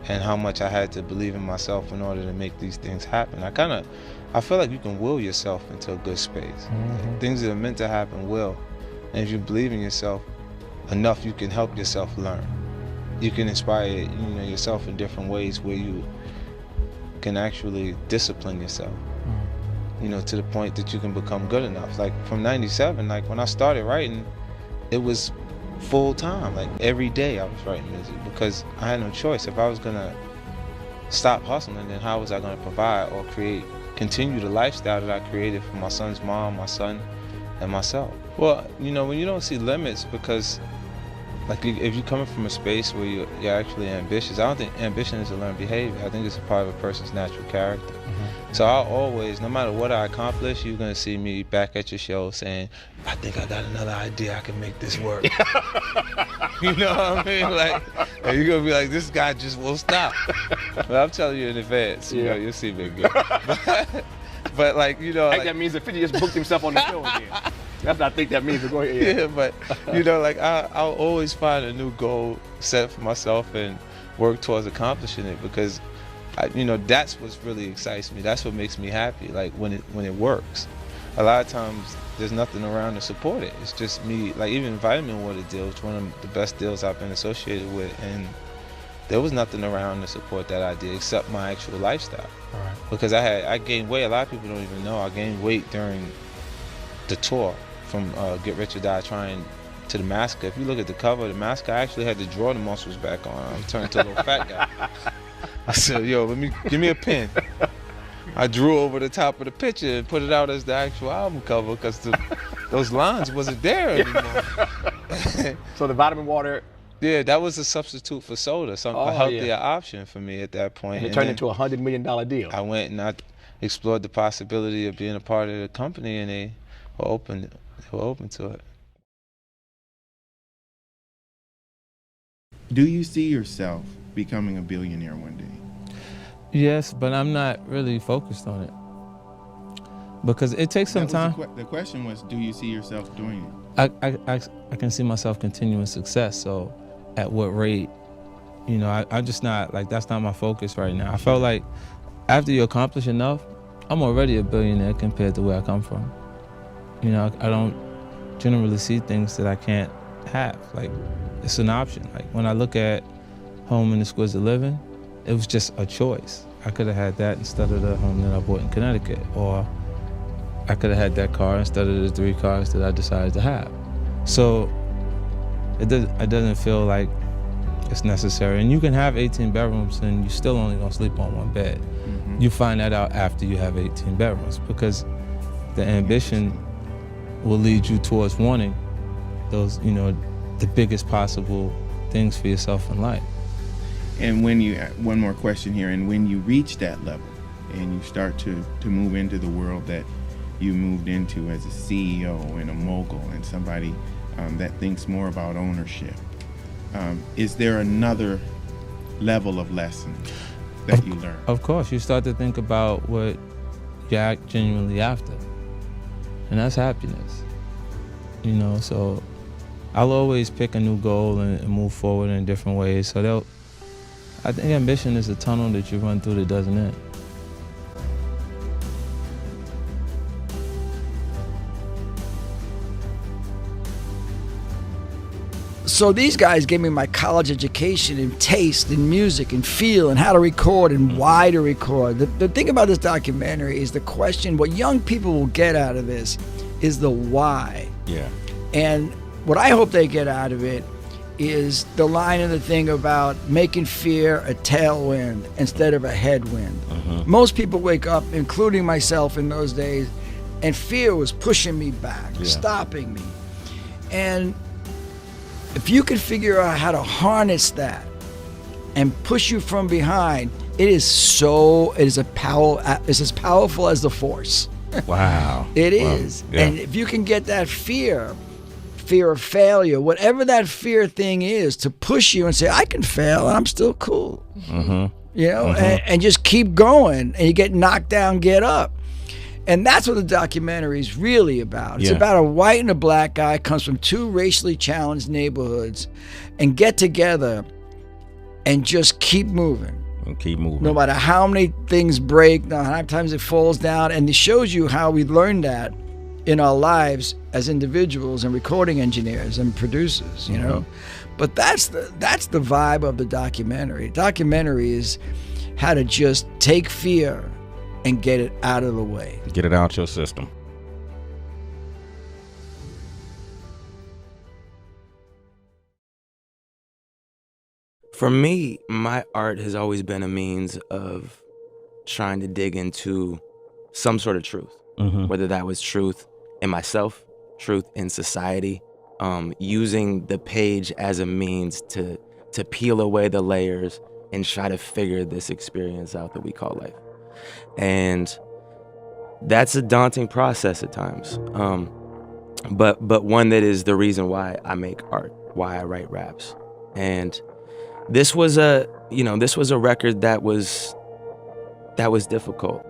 And how much I had to believe in myself in order to make these things happen. I feel like you can will yourself into a good space. Things that are meant to happen will. And if you believe in yourself enough, you can help yourself learn. You can inspire, yourself in different ways where you can actually discipline yourself. To the point that you can become good enough. Like from '97, like when I started writing, it was full time. Like every day I was writing music because I had no choice. If I was gonna stop hustling, then how was I gonna provide or continue the lifestyle that I created for my son's mom, my son, and myself? Well, when you don't see limits, because like if you're coming from a space where you're actually ambitious, I don't think ambition is a learned behavior. I think it's a part of a person's natural character. So I'll always, no matter what I accomplish, you're gonna see me back at your show saying, I think I got another idea, I can make this work. You know what I mean? Like, and you're gonna be like, this guy just won't stop. But I'm telling you in advance, you'll see me again. But like, I think that means that 50 just booked himself on the show again. That's what I think that means. Go ahead. Yeah, but like I'll always find a new goal set for myself and work towards accomplishing it, because that's what really excites me. That's what makes me happy. Like when it works. A lot of times there's nothing around to support it. It's just me. Like even Vitamin Water deal was one of the best deals I've been associated with, and there was nothing around to support that idea except my actual lifestyle. Right. Because I gained weight. A lot of people don't even know I gained weight during the tour from Get Rich or Die Trying to the Massacre. If you look at the cover of the Massacre, I actually had to draw the muscles back on. I'm turning to a little fat guy. I said, yo, give me a pen. I drew over the top of the picture and put it out as the actual album cover because those lines wasn't there anymore. So the Vitamin Water. Yeah, that was a substitute for soda, a healthier option for me at that point. And it turned into a $100 million deal. I went and I explored the possibility of being a part of the company, and they were open to it. Do you see yourself becoming a billionaire one day? Yes, but I'm not really focused on it because it takes some time. The question was, do you see yourself doing it? I can see myself continuing success. So at what rate, I'm just not, like, that's not my focus right now. I felt like after you accomplish enough, I'm already a billionaire compared to where I come from. I don't generally see things that I can't have. Like, it's an option. Like, when I look at Home and Exquisite Living, it was just a choice. I could have had that instead of the home that I bought in Connecticut, or I could have had that car instead of the 3 cars that I decided to have. So it doesn't feel like it's necessary. And you can have 18 bedrooms and you still only gonna sleep on 1 bed. You find that out after you have 18 bedrooms, because the ambition will lead you towards wanting those, the biggest possible things for yourself in life. And when you, one more question here, and when you reach that level and you start to move into the world that you moved into as a CEO and a mogul and somebody that thinks more about ownership, is there another level of lesson that you learn? Of course, you start to think about what you're genuinely after, and that's happiness. So I'll always pick a new goal and move forward in different ways. So I think ambition is a tunnel that you run through that doesn't end. So these guys gave me my college education and taste in music and feel and how to record and why to record. The thing about this documentary is the question, what young people will get out of this is the why. Yeah. And what I hope they get out of it is the line in the thing about making fear a tailwind instead of a headwind. Most people wake up, including myself in those days, and fear was pushing me back, stopping me. And if you can figure out how to harness that and push you from behind, it's as powerful as the force. Wow. It is. Yeah. And if you can get that fear of failure, whatever that fear thing is, to push you and say, I can fail and I'm still cool. And just keep going, and you get knocked down, get up. And that's what the documentary is really about. It's about a white and a black guy comes from 2 racially challenged neighborhoods and get together and just keep moving. No matter how many things break, no matter how many times it falls down. And it shows you how we learned that in our lives as individuals and recording engineers and producers, But that's the vibe of the documentary. Documentary is how to just take fear and get it out of the way. Get it out your system. For me, my art has always been a means of trying to dig into some sort of truth, whether that was truth in myself, truth in society, using the page as a means to peel away the layers and try to figure this experience out that we call life. And that's a daunting process at times, but one that is the reason why I make art, why I write raps. And this was a record that was difficult.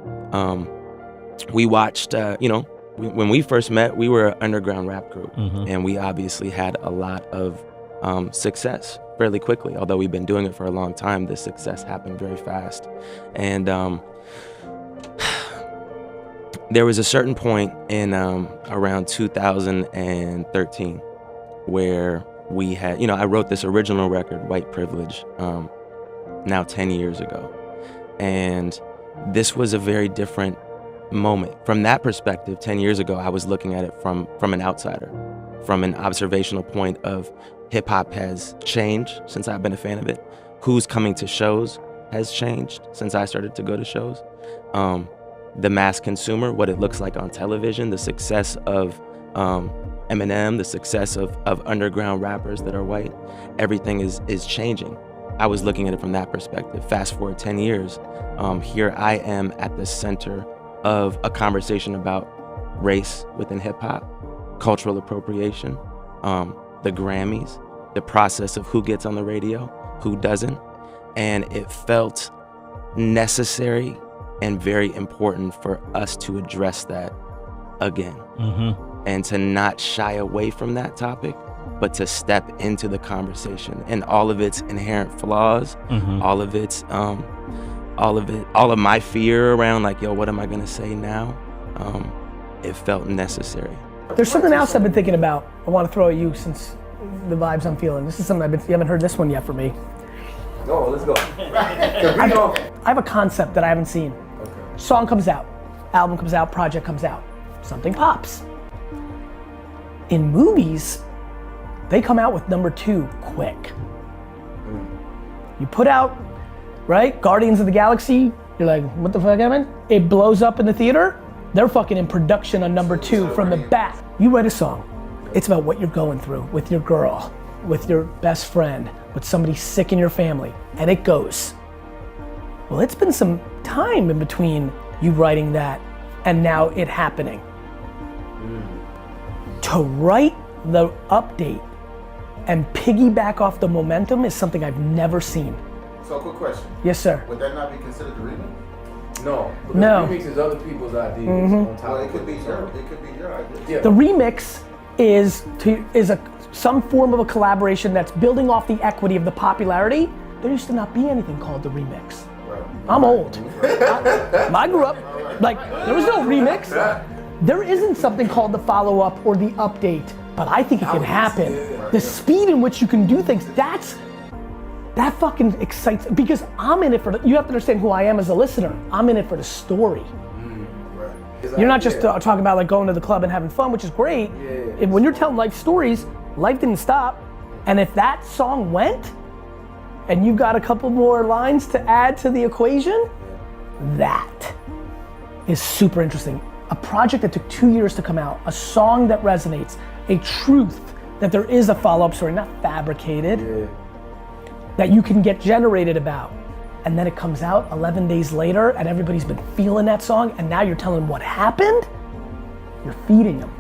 We watched, when we first met, we were an underground rap group, and we obviously had a lot of success fairly quickly. Although we've been doing it for a long time, the success happened very fast. And there was a certain point in around 2013 where we had, I wrote this original record, White Privilege, now 10 years ago. And this was a very different moment. From that perspective, 10 years ago, I was looking at it from an outsider, from an observational point of hip hop has changed since I've been a fan of it. Who's coming to shows has changed since I started to go to shows. The mass consumer, what it looks like on television, the success of Eminem, the success of underground rappers that are white, everything is changing. I was looking at it from that perspective. Fast forward 10 years, here I am at the center of a conversation about race within hip hop, cultural appropriation, the Grammys, the process of who gets on the radio, who doesn't. And it felt necessary and very important for us to address that again. And to not shy away from that topic, but to step into the conversation and all of its inherent flaws, all of its, all of my fear around like, yo, what am I gonna say now? It felt necessary. There's something else I've been thinking about. I want to throw at you since the vibes I'm feeling. This is something you haven't heard this one yet from me. Go, let's go. I have a concept that I haven't seen. Okay. Song comes out, album comes out, project comes out, something pops. In movies, they come out with number 2 quick. You put out, right, Guardians of the Galaxy, you're like, what the fuck happened? It blows up in the theater, they're fucking in production on number 2 from the bat. You write a song, it's about what you're going through with your girl, with your best friend, with somebody sick in your family, and it goes. Well, it's been some time in between you writing that and now it happening. To write the update and piggyback off the momentum is something I've never seen. So, quick question. Yes, sir. Would that not be considered the remix? No. Because No. the remix is other people's ideas on top of it. Could be your idea. Yeah. The remix is some form of a collaboration that's building off the equity of the popularity. There used to not be anything called the remix. Right. I'm old. I grew up, like, there was no remix. There isn't something called the follow-up or the update, but I think it can happen. The speed in which you can do things, that fucking excites, because I'm in it for, you have to understand who I am as a listener. I'm in it for the story. You're not just talking about like going to the club and having fun, which is great. When you're telling life stories, life didn't stop. And if that song went, and you've got a couple more lines to add to the equation, that is super interesting. A project that took 2 years to come out, a song that resonates, a truth that there is a follow-up story, not fabricated, that you can get generated about. And then it comes out 11 days later and everybody's been feeling that song and now you're telling them what happened, you're feeding them.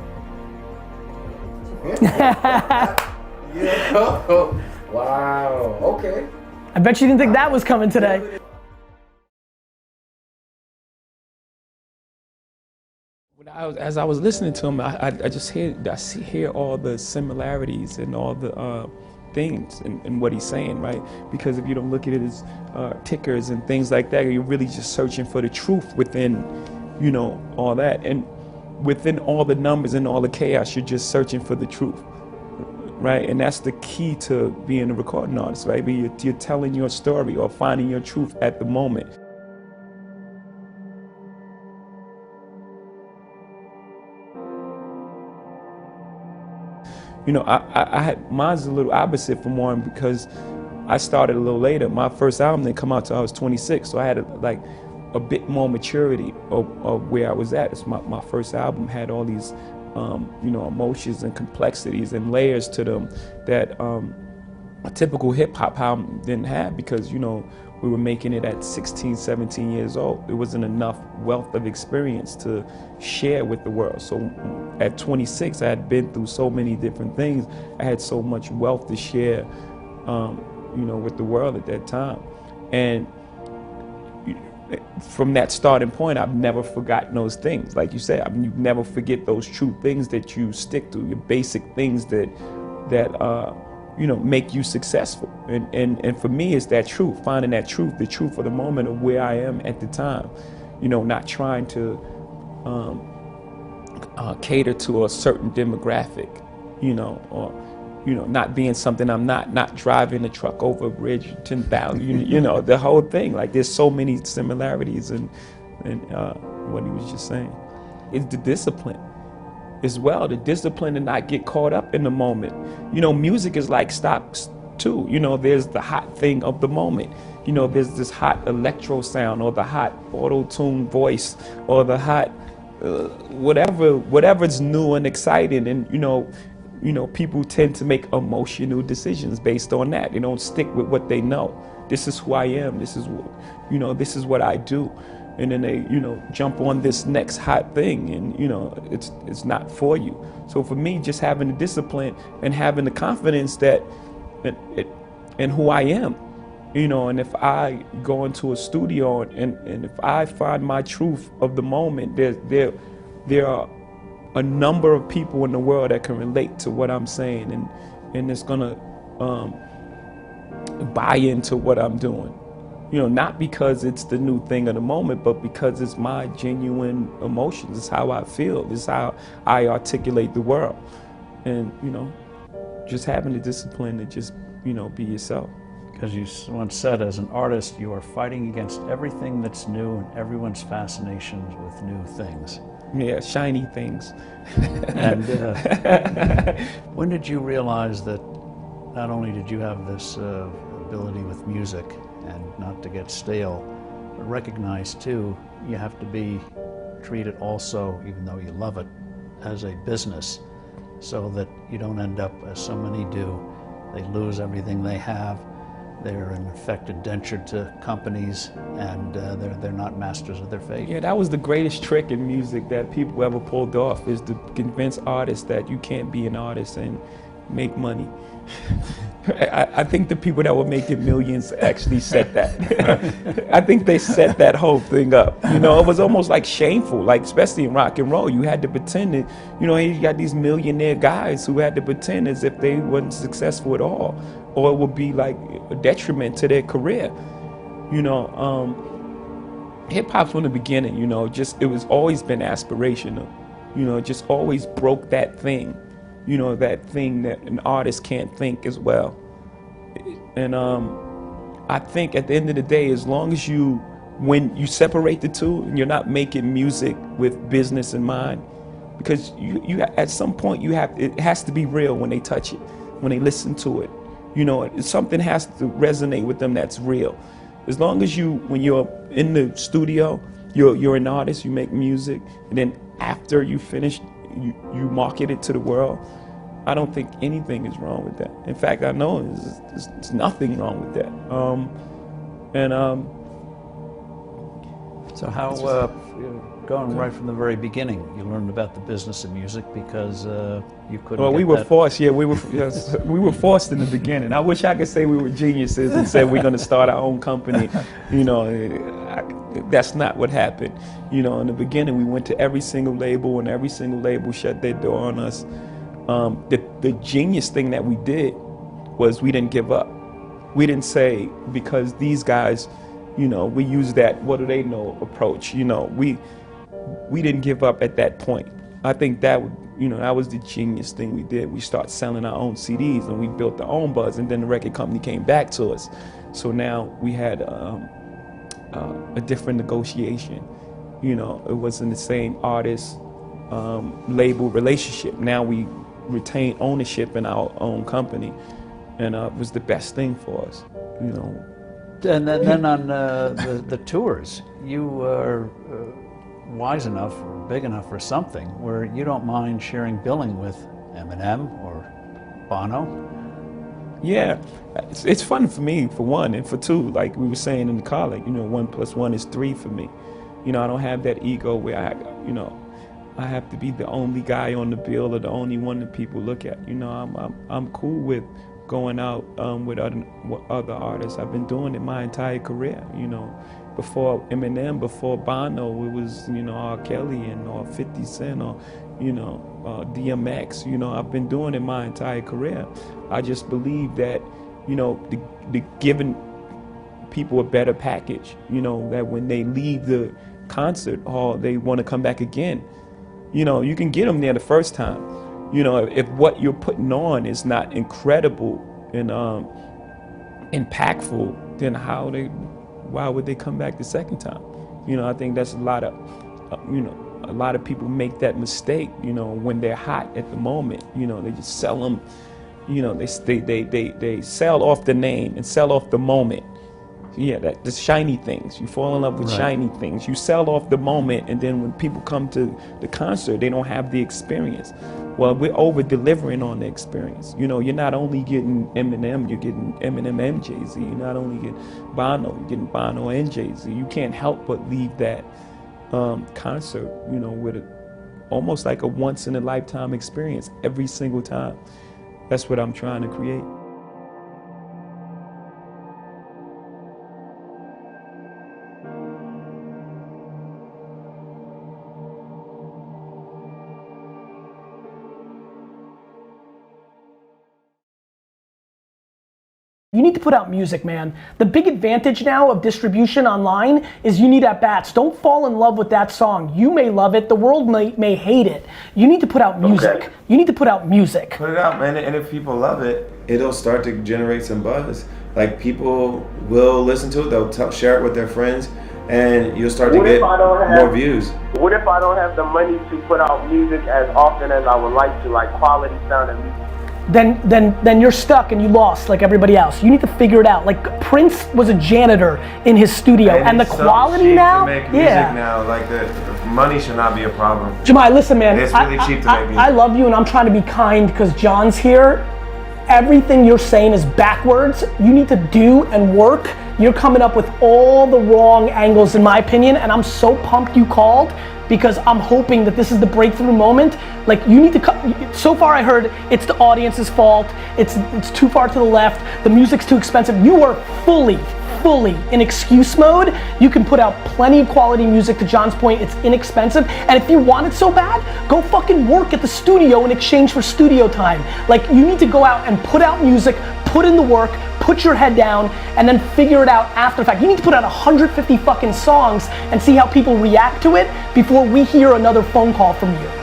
Wow, okay. I bet you didn't think that was coming today. As I was listening to him, I just hear all the similarities and all the things in what he's saying, right? Because if you don't look at it as tickers and things like that, you're really just searching for the truth within, all that. And within all the numbers and all the chaos, you're just searching for the truth, right? And that's the key to being a recording artist, right? You're telling your story or finding your truth at the moment. I had, mine's a little opposite from Warren because I started a little later. My first album didn't come out till I was 26, so I had a bit more maturity of where I was at. It's my first album had all these, emotions and complexities and layers to them that a typical hip hop album didn't have because, we were making it at 16, 17 years old. There wasn't enough wealth of experience to share with the world. So at 26, I had been through so many different things. I had so much wealth to share, with the world at that time. And from that starting point, I've never forgotten those things. Like you said, you never forget those true things that you stick to, your basic things that make you successful. And for me, it's that truth, finding that truth, the truth of the moment of where I am at the time. Not trying to cater to a certain demographic, or, not being something I'm not driving a truck over a bridge 10,000, the whole thing. Like there's so many similarities in what he was just saying. It's the discipline as well, the discipline to not get caught up in the moment. Music is like stocks too. There's the hot thing of the moment. There's this hot electro sound or the hot auto-tune voice or the hot whatever's new and exciting. And people tend to make emotional decisions based on that. They don't stick with what they know. This is who I am. This is what, this is what I do. And then they, jump on this next hot thing and, it's not for you. So for me, just having the discipline and having the confidence that in who I am, and if I go into a studio and if I find my truth of the moment, there are a number of people in the world that can relate to what I'm saying and it's gonna buy into what I'm doing. You know, not because it's the new thing of the moment, but because it's my genuine emotions. It's how I feel. It's how I articulate the world. And, you know, just having the discipline to just, you know, be yourself. Because you once said, as an artist, you are fighting against everything that's new and everyone's fascinations with new things. Yeah, shiny things. And when did you realize that not only did you have this ability with music and not to get stale, but recognize too, you have to be treated also, even though you love it, as a business, so that you don't end up, as so many do, they lose everything they have, they're in effect indentured to companies, and they're not masters of their fate. Yeah, that was the greatest trick in music that people ever pulled off, is to convince artists that you can't be an artist and make money. I think the people that were making millions actually said that. I think they set that whole thing up. You know, it was almost like shameful, like especially in rock and roll. You had to pretend that, you know, you got these millionaire guys who had to pretend as if they weren't successful at all, or it would be like a detriment to their career. You know, hip hop from the beginning, you know, just, it was always been aspirational. You know, just always broke that thing. You know, that thing that an artist can't think as well. And I think at the end of the day, as long as when you separate the two and you're not making music with business in mind, because you at some point it has to be real when they touch it, when they listen to it. You know, something has to resonate with them that's real. As long as when you're in the studio, you're an artist, you make music, and then after you finish, you market it to the world, I don't think anything is wrong with that. In fact, I know there's nothing wrong with that. So how, going right from the very beginning, you learned about the business of music because you couldn't. Well, we were forced. Yeah, we were forced in the beginning. I wish I could say we were geniuses and said we're going to start our own company. You know, that's not what happened. You know, in the beginning, we went to every single label, and every single label shut their door on us. The genius thing that we did was we didn't give up. We didn't say, because these guys, you know, we use that what do they know approach. You know, we didn't give up at that point. I think that, you know, that was the genius thing we did. We started selling our own CDs and we built our own buzz, and then the record company came back to us. So now we had a different negotiation. You know, it wasn't the same artist label relationship. Now we retain ownership in our own company, and it was the best thing for us, you know. And then on the tours, you are wise enough or big enough or something where you don't mind sharing billing with Eminem or Bono. Yeah, it's fun for me, for one, and for two, like we were saying in the car, like, you know, 1 + 1 is 3 for me. You know, I don't have that ego where I have to be the only guy on the bill or the only one that people look at. You know, I'm cool with going out with other artists. I've been doing it my entire career. You know, before Eminem, before Bono, it was, you know, R. Kelly or 50 Cent or, you know, DMX. You know, I've been doing it my entire career. I just believe that, you know, the giving people a better package. You know, that when they leave the concert hall, they want to come back again. You know, you can get them there the first time. You know, if what you're putting on is not incredible and impactful, then why would they come back the second time? You know, I think that's a lot of people make that mistake. You know, when they're hot at the moment, you know, they just sell them. You know, they sell off the name and sell off the moment. Yeah, the shiny things. You fall in love with shiny things. You sell off the moment, and then when people come to the concert, they don't have the experience. Well, we're over-delivering on the experience. You know, you're not only getting Eminem, you're getting Eminem and Jay-Z. You're not only getting Bono, you're getting Bono and Jay-Z. You can't help but leave that concert, you know, with almost like a once-in-a-lifetime experience every single time. That's what I'm trying to create. You need to put out music, man. The big advantage now of distribution online is you need at-bats. Don't fall in love with that song. You may love it, the world may hate it. You need to put out music. Okay. You need to put out music. Put it out, man, and if people love it, it'll start to generate some buzz. Like, people will listen to it, they'll share it with their friends, and you'll start to get more views. What if I don't have the money to put out music as often as I would like to, like quality sounding music? Then you're stuck and you lost like everybody else. You need to figure it out. Like Prince was a janitor in his studio, and the it's quality so cheap now, to make music now. Like the money should not be a problem. Jemai, listen, man. It's really cheap to make music. I love you, and I'm trying to be kind because John's here. Everything you're saying is backwards. You need to do and work. You're coming up with all the wrong angles, in my opinion, and I'm so pumped you called, because I'm hoping that this is the breakthrough moment. Like, you need to so far I heard it's the audience's fault, it's too far to the left, the music's too expensive. You are fully in excuse mode. You can put out plenty of quality music. To John's point, it's inexpensive, and if you want it so bad, go fucking work at the studio in exchange for studio time. Like, you need to go out and put out music, put in the work, put your head down, and then figure it out after the fact. You need to put out 150 fucking songs and see how people react to it before we hear another phone call from you.